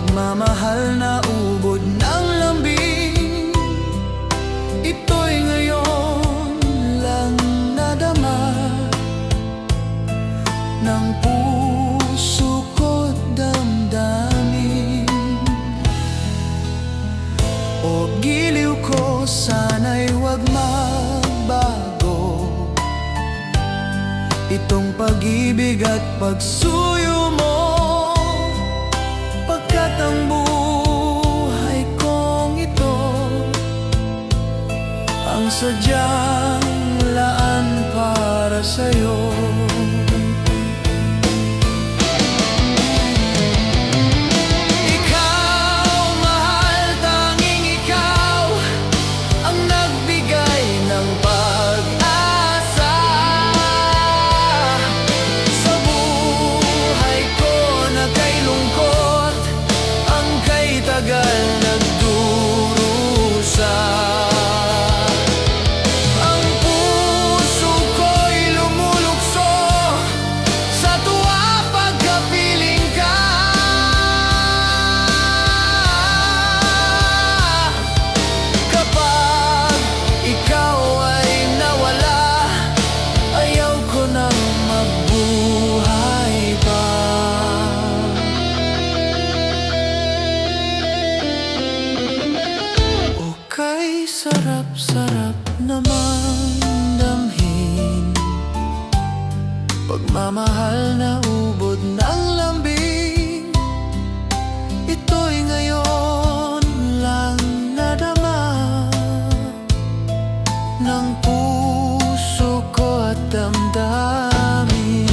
pagmamahal na ubod ng lambing. Ito'y ngayon lang nadama ng puso ko't damdamin. O giliw ko, sana'y huwag magbago itong pag-ibig at pagsuyo mo, pagkat ang buhay kong ito ang sadyang laan para sa'yo. Sarap-sarap naman damhin pagmamahal na ubod ng lambing. Ito'y ngayon lang nadama ng puso ko at damdamin.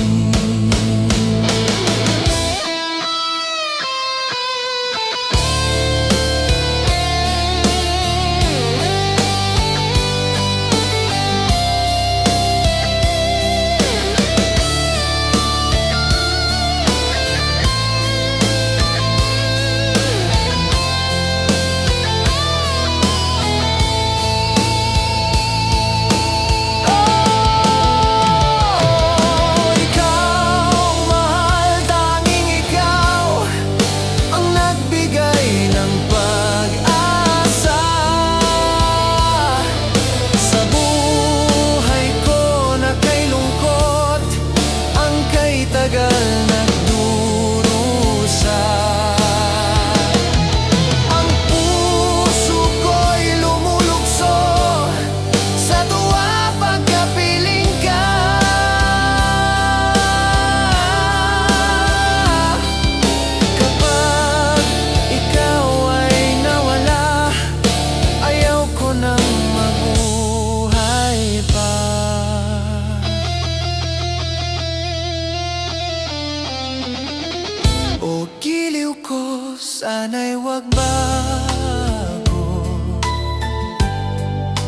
O giliw ko, sana'y huwag bago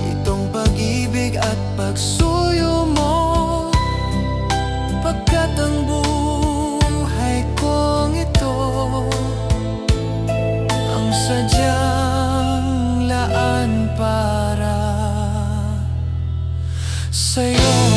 itong pag-ibig at pagsuyo mo, pagkat ang buhay kong ito ang sadyang laan para sa'yo.